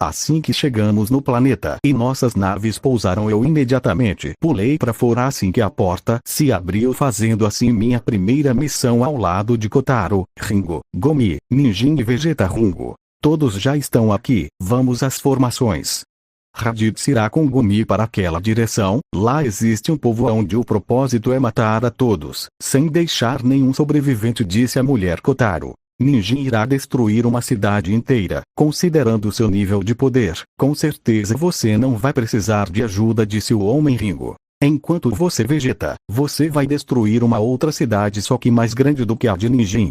Assim que chegamos no planeta e nossas naves pousaram, eu imediatamente pulei para fora assim que a porta se abriu, fazendo assim minha primeira missão ao lado de Kotaro, Ringo, Gomi, Ninjin e Vegeta. Ringo, todos já estão aqui, vamos às formações. Raditz irá com Gomi para aquela direção. Lá existe um povo onde o propósito é matar a todos, sem deixar nenhum sobrevivente, disse a mulher Kotaro. Ninjin irá destruir uma cidade inteira. Considerando seu nível de poder, com certeza você não vai precisar de ajuda, disse o homem Ringo. Enquanto você, Vegeta, você vai destruir uma outra cidade, só que mais grande do que a de Ninjin.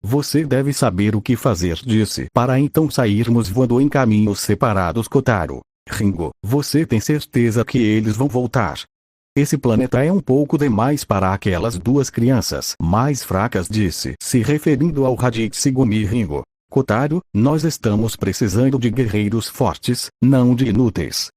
Você deve saber o que fazer, disse, para então sairmos voando em caminhos separados. Kotaro, Ringo, você tem certeza que eles vão voltar? Esse planeta é um pouco demais para aquelas duas crianças mais fracas, disse, se referindo ao Raditz e Gomi. Ringo, Kotaro, nós estamos precisando de guerreiros fortes, não de inúteis.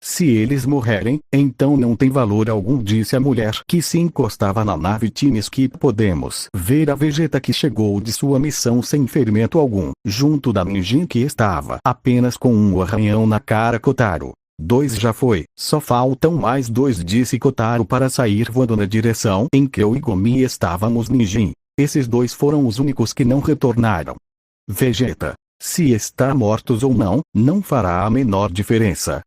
Se eles morrerem, então não tem valor algum, disse a mulher que se encostava na nave Time Skip. Podemos ver a Vegeta que chegou de sua missão sem ferimento algum, junto da Ninjin que estava apenas com um arranhão na cara. Kotaro, 2 já foi, só faltam mais 2, disse Kotaro para sair voando na direção em que eu e Gomi estávamos. Ninjin, esses 2 foram os únicos que não retornaram. Vegeta, se está mortos ou não, não fará a menor diferença.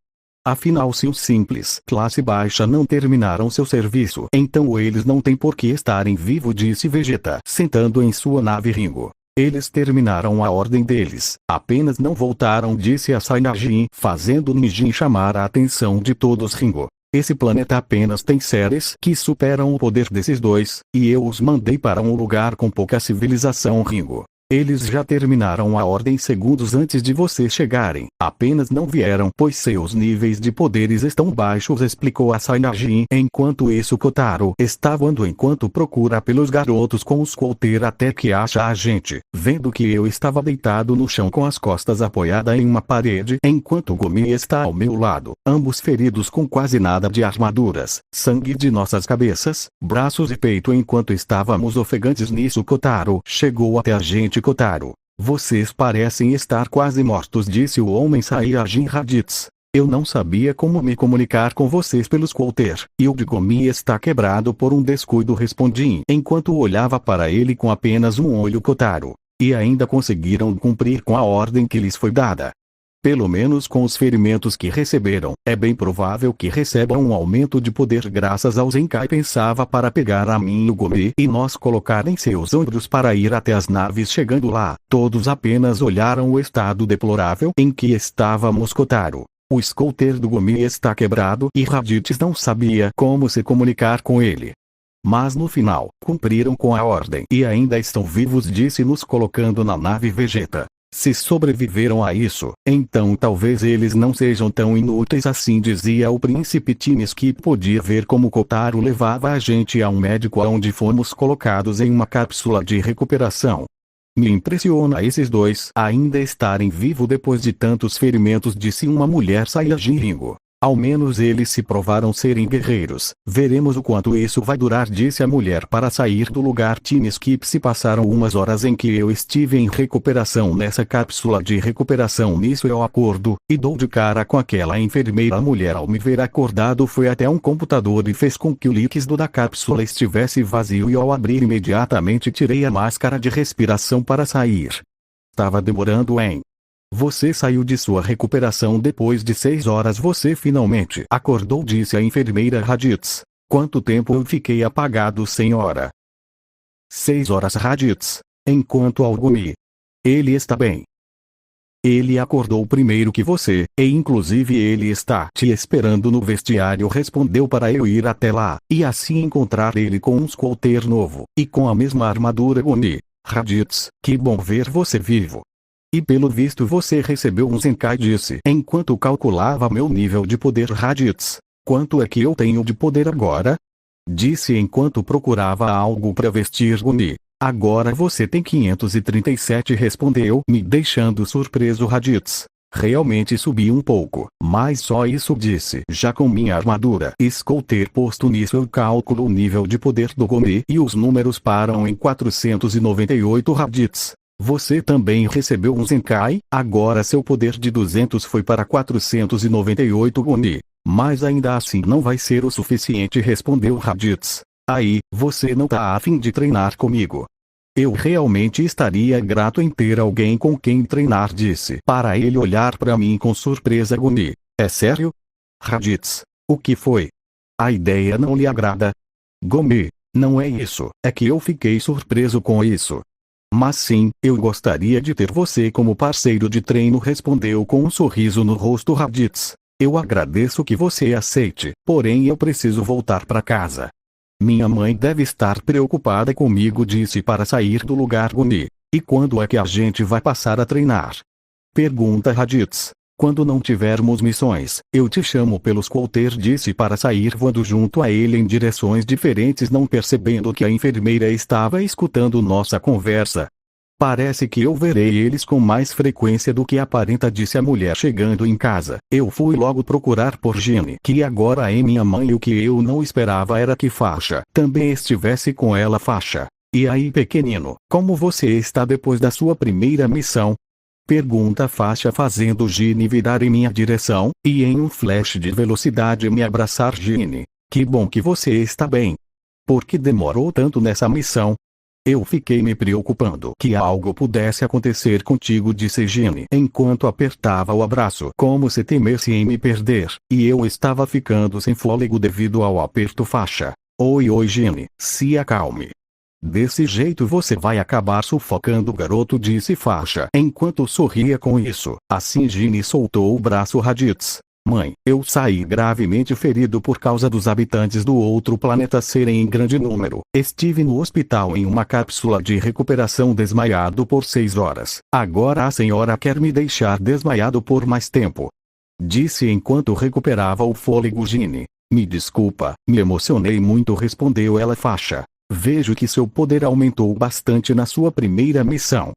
Afinal, se os simples classe baixa não terminaram seu serviço, então eles não têm por que estarem vivos, disse Vegeta, sentando em sua nave. Ringo, eles terminaram a ordem deles, apenas não voltaram, disse a Saiyajin, fazendo Ninjin chamar a atenção de todos. Ringo, esse planeta apenas tem seres que superam o poder desses 2, e eu os mandei para um lugar com pouca civilização. Ringo, eles já terminaram a ordem segundos antes de vocês chegarem, apenas não vieram pois seus níveis de poderes estão baixos, explicou a Saiyajin. Enquanto isso, Kotaro está voando enquanto procura pelos garotos com o scooter até que acha a gente, vendo que eu estava deitado no chão com as costas apoiadas em uma parede, enquanto Gomi está ao meu lado, ambos feridos com quase nada de armaduras, sangue de nossas cabeças, braços e peito enquanto estávamos ofegantes. Nisso Kotaro chegou até a gente. Kotaro, vocês parecem estar quase mortos, disse o homem Saiyajin. Raditz, eu não sabia como me comunicar com vocês pelo scooter, e o de Gomi está quebrado por um descuido, respondi enquanto olhava para ele com apenas um olho. Kotaro, e ainda conseguiram cumprir com a ordem que lhes foi dada? Pelo menos com os ferimentos que receberam, é bem provável que recebam um aumento de poder graças ao Zenkai, pensava para pegar a mim e o Gomi e nós colocar em seus ombros para ir até as naves. Chegando lá, todos apenas olharam o estado deplorável em que estávamos. Kotaro, o scooter do Gomi está quebrado e Raditz não sabia como se comunicar com ele. Mas no final, cumpriram com a ordem e ainda estão vivos, disse, nos colocando na nave. Vegeta, se sobreviveram a isso, então talvez eles não sejam tão inúteis assim, dizia o príncipe Time Skip. Podia ver como Kotaro levava a gente a um médico onde fomos colocados em uma cápsula de recuperação. Me impressiona esses 2 ainda estarem vivos depois de tantos ferimentos, disse uma mulher Saiyajin. Ringo, ao menos eles se provaram serem guerreiros. Veremos o quanto isso vai durar, disse a mulher para sair do lugar. Time Skip, se passaram umas horas em que eu estive em recuperação nessa cápsula de recuperação. Nisso eu acordo, e dou de cara com aquela enfermeira. A mulher, ao me ver acordado, foi até um computador e fez com que o líquido da cápsula estivesse vazio, e ao abrir imediatamente tirei a máscara de respiração para sair. Estava demorando, hein? Você saiu de sua recuperação depois de 6 horas. Você finalmente acordou, disse a enfermeira. Raditz, quanto tempo eu fiquei apagado, senhora? 6 horas, Raditz. Enquanto ao Gomi, ele está bem. Ele acordou primeiro que você, e inclusive ele está te esperando no vestiário, respondeu, para eu ir até lá, e assim encontrar ele com um scooter novo, e com a mesma armadura. Gomi, Raditz, que bom ver você vivo. E pelo visto você recebeu um Zenkai, disse enquanto calculava meu nível de poder. Raditz, quanto é que eu tenho de poder agora? Disse enquanto procurava algo para vestir. Gomi, agora você tem 537, respondeu, me deixando surpreso. Raditz, realmente subi um pouco, mas só isso, disse, já com minha armadura scooter posto. Nisso eu calculo o nível de poder do Gomi e os números param em 498. Raditz, Você também recebeu um Zenkai, agora seu poder de 200 foi para 498 Gumi. Mas ainda assim não vai ser o suficiente, respondeu Raditz. Aí, você não tá a fim de treinar comigo? Eu realmente estaria grato em ter alguém com quem treinar, disse para ele olhar para mim com surpresa Gumi. É sério? Raditz, o que foi? A ideia não lhe agrada? Gumi, não é isso, é que eu fiquei surpreso com isso. Mas sim, eu gostaria de ter você como parceiro de treino, respondeu com um sorriso no rosto Raditz. Eu agradeço que você aceite, porém eu preciso voltar para casa. Minha mãe deve estar preocupada comigo, disse para sair do lugar Gumi. E quando é que a gente vai passar a treinar? Pergunta Raditz. Quando não tivermos missões, eu te chamo pelos Coulter, disse para sair voando junto a ele em direções diferentes, não percebendo que a enfermeira estava escutando nossa conversa. Parece que eu verei eles com mais frequência do que aparenta, disse a mulher chegando em casa. Eu fui logo procurar por Ginny, que agora é minha mãe, e o que eu não esperava era que Faixa também estivesse com ela. Faixa, e aí pequenino, como você está depois da sua primeira missão? Pergunta Faixa, fazendo Ginny virar em minha direção, e em um flash de velocidade me abraçar. Ginny, que bom que você está bem. Por que demorou tanto nessa missão? Eu fiquei me preocupando que algo pudesse acontecer contigo, disse Ginny enquanto apertava o abraço, como se temesse em me perder, e eu estava ficando sem fôlego devido ao aperto. Faixa, oi Ginny, se acalme. Desse jeito você vai acabar sufocando o garoto, disse Faixa enquanto sorria com isso. Assim Ginny soltou o braço. Raditz, mãe, eu saí gravemente ferido por causa dos habitantes do outro planeta serem em grande número. Estive no hospital em uma cápsula de recuperação desmaiado por 6 horas. Agora a senhora quer me deixar desmaiado por mais tempo? Disse enquanto recuperava o fôlego. Ginny, me desculpa, me emocionei muito, respondeu ela. Faixa, vejo que seu poder aumentou bastante na sua primeira missão.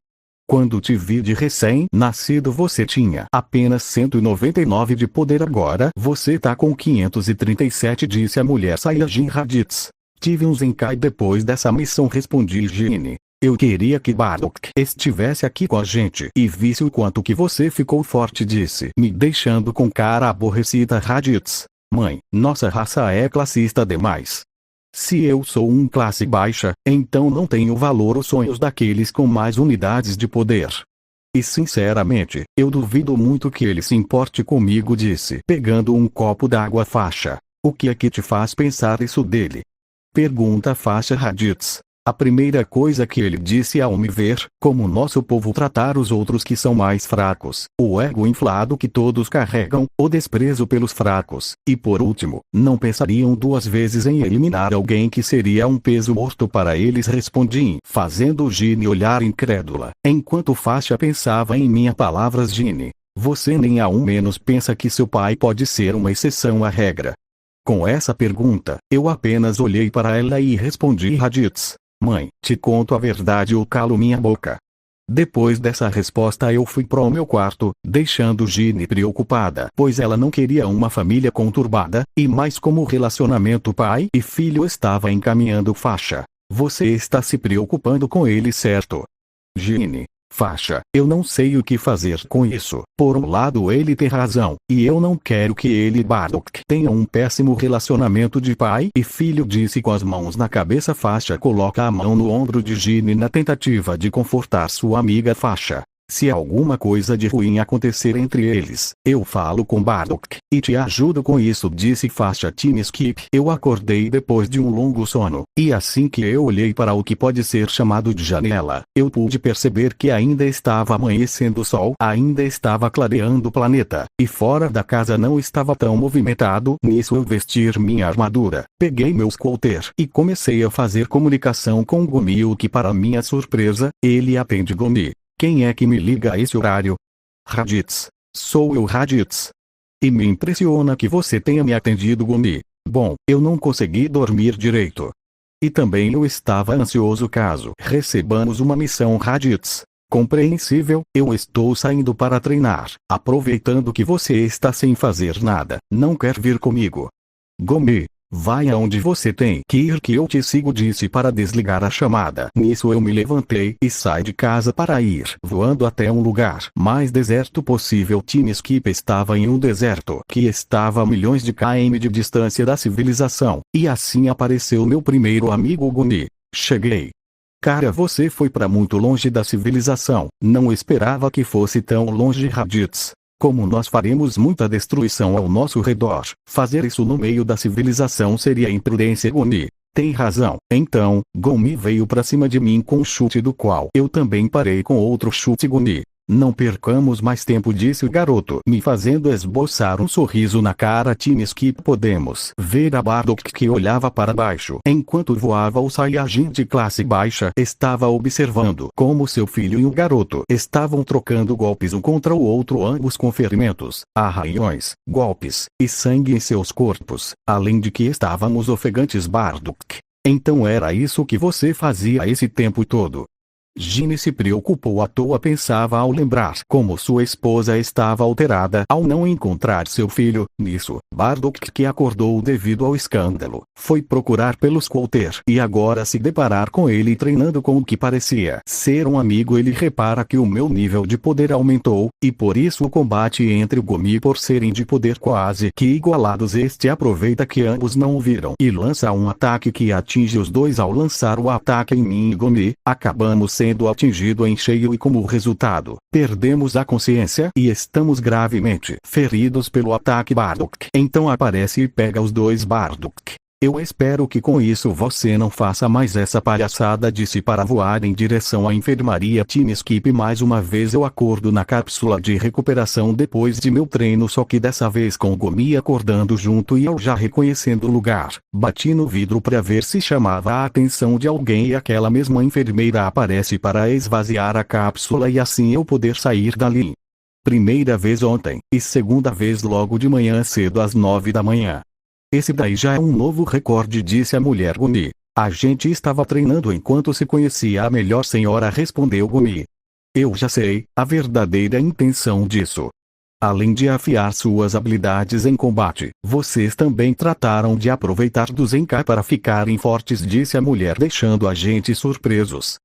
Quando te vi de recém-nascido você tinha apenas 199 de poder, agora você tá com 537, disse a mulher Saiyajin. Raditz, tive um Zenkai depois dessa missão, respondi Ginny. Eu queria que Bardock estivesse aqui com a gente e visse o quanto que você ficou forte, disse, me deixando com cara aborrecida. Raditz, mãe, nossa raça é classista demais. Se eu sou um classe baixa, então não tenho valor os sonhos daqueles com mais unidades de poder. E sinceramente, eu duvido muito que ele se importe comigo, disse, pegando um copo d'água. Faixa, o que é que te faz pensar isso dele? Pergunta Faixa. Raditz, a primeira coisa que ele disse ao me ver como nosso povo tratar os outros que são mais fracos, o ego inflado que todos carregam, o desprezo pelos fracos, e por último, não pensariam duas vezes em eliminar alguém que seria um peso morto para eles, respondi, fazendo Ginny olhar incrédula, enquanto Faixa pensava em minhas palavras. Ginny, você nem ao menos pensa que seu pai pode ser uma exceção à regra? Com essa pergunta, eu apenas olhei para ela e respondi. Raditz, mãe, te conto a verdade ou calo minha boca? Depois dessa resposta eu fui pro meu quarto, deixando Ginny preocupada, pois ela não queria uma família conturbada, e mais como o relacionamento pai e filho estava encaminhando. Faixa, você está se preocupando com ele, certo? Ginny, Faixa, eu não sei o que fazer com isso. Por um lado ele tem razão, e eu não quero que ele e Bardock tenham um péssimo relacionamento de pai e filho, disse com as mãos na cabeça. Faixa coloca a mão no ombro de Ginny na tentativa de confortar sua amiga. Faixa, se alguma coisa de ruim acontecer entre eles, eu falo com Bardock e te ajudo com isso, disse Faixa. Time Skip. Eu acordei depois de um longo sono, e assim que eu olhei para o que pode ser chamado de janela, eu pude perceber que ainda estava amanhecendo. O sol ainda estava clareando o planeta, e fora da casa não estava tão movimentado. Nisso eu vestir minha armadura, peguei meus Coulter e comecei a fazer comunicação com Gumi, o que para minha surpresa, ele atende. Gumi, quem é que me liga a esse horário? Raditz, sou eu. Raditz, e me impressiona que você tenha me atendido. Gumi, bom, eu não consegui dormir direito. E também eu estava ansioso caso recebamos uma missão. Raditz, compreensível, eu estou saindo para treinar, aproveitando que você está sem fazer nada, não quer vir comigo? Gumi, Vai aonde você tem que ir que eu te sigo, disse para desligar a chamada. Nisso eu me levantei e saí de casa para ir voando até um lugar mais deserto possível. Time Skip estava em um deserto que estava a milhões de km de distância da civilização, e assim apareceu meu primeiro amigo Gumi. Cheguei. Cara, você foi para muito longe da civilização, não esperava que fosse tão longe, Raditz. Como nós faremos muita destruição ao nosso redor, fazer isso no meio da civilização seria imprudência. Gumi tem razão. Então, Gumi veio pra cima de mim com um chute do qual eu também parei com outro chute. Gumi, não percamos mais tempo, disse o garoto, me fazendo esboçar um sorriso na cara. Time Skip, podemos ver a Bardock que olhava para baixo enquanto voava. O Saiyajin de classe baixa estava observando como seu filho e o garoto estavam trocando golpes um contra o outro, ambos com ferimentos, arranhões, golpes e sangue em seus corpos, além de que estávamos ofegantes. Bardock, então era isso que você fazia esse tempo todo? Gine se preocupou à toa, pensava ao lembrar como sua esposa estava alterada ao não encontrar seu filho. Nisso, Bardock, que acordou devido ao escândalo, foi procurar pelo Squalter e agora se deparar com ele treinando com o que parecia ser um amigo. Ele repara que o meu nível de poder aumentou, e por isso o combate entre o Gumi, por serem de poder quase que igualados, este aproveita que ambos não o viram e lança um ataque que atinge os dois. Ao lançar o ataque em mim e Gumi, acabamos sendo atingido em cheio e como resultado, perdemos a consciência e estamos gravemente feridos pelo ataque. Bardock então aparece e pega os dois. Bardock, eu espero que com isso você não faça mais essa palhaçada, disse para voar em direção à enfermaria. Time Skip, mais uma vez eu acordo na cápsula de recuperação depois de meu treino, só que dessa vez com o Gumi acordando junto e eu já reconhecendo o lugar. Bati no vidro para ver se chamava a atenção de alguém e aquela mesma enfermeira aparece para esvaziar a cápsula e assim eu poder sair dali. Primeira vez ontem, e segunda vez logo de manhã cedo às 9 da manhã. Esse daí já é um novo recorde, disse a mulher Gumi. A gente estava treinando enquanto se conhecia a melhor senhora, respondeu Gumi. Eu já sei a verdadeira intenção disso. Além de afiar suas habilidades em combate, vocês também trataram de aproveitar do Zenkai para ficarem fortes, disse a mulher, deixando a gente surpresos.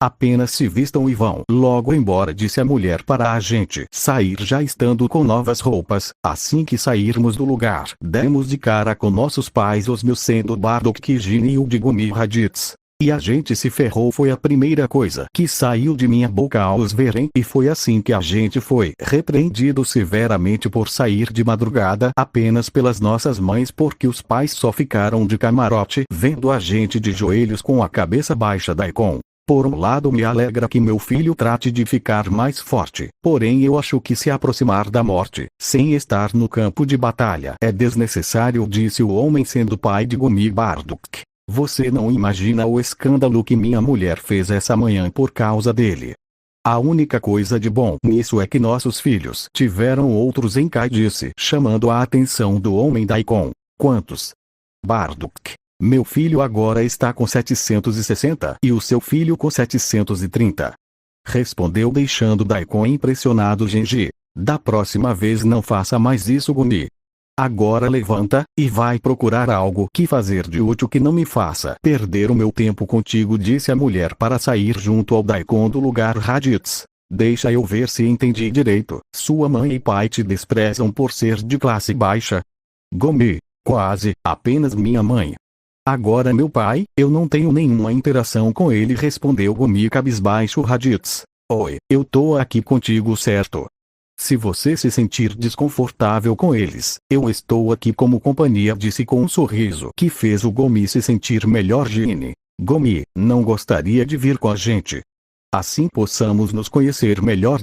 Apenas se vistam e vão logo embora, disse a mulher, para a gente sair já estando com novas roupas. Assim que sairmos do lugar, demos de cara com nossos pais, os meus sendo Bardock, Gine e o de Gumi Raditz. E a gente se ferrou, foi a primeira coisa que saiu de minha boca ao os verem, e foi assim que a gente foi repreendido severamente por sair de madrugada apenas pelas nossas mães, porque os pais só ficaram de camarote vendo a gente de joelhos com a cabeça baixa. Daikon, por um lado me alegra que meu filho trate de ficar mais forte, porém eu acho que se aproximar da morte, sem estar no campo de batalha, é desnecessário, disse o homem sendo pai de Gumi. Bardock, você não imagina o escândalo que minha mulher fez essa manhã por causa dele. A única coisa de bom nisso é que nossos filhos tiveram outros Zenkai, disse, chamando a atenção do homem. Daikon, quantos? Bardock, meu filho agora está com 760 e o seu filho com 730. Respondeu, deixando Daikon impressionado. Genji, da próxima vez não faça mais isso. Gumi, agora levanta e vai procurar algo que fazer de útil que não me faça perder o meu tempo contigo, disse a mulher para sair junto ao Daikon do lugar. Raditz, deixa eu ver se entendi direito. Sua mãe e pai te desprezam por ser de classe baixa? Gumi, quase, apenas minha mãe. Agora meu pai, eu não tenho nenhuma interação com ele, respondeu Gumi cabisbaixo. Raditz, oi, eu tô aqui contigo, certo? Se você se sentir desconfortável com eles, eu estou aqui como companhia, disse com um sorriso que fez o Gumi se sentir melhor. Gine, Gumi, não gostaria de vir com a gente? Assim possamos nos conhecer melhor.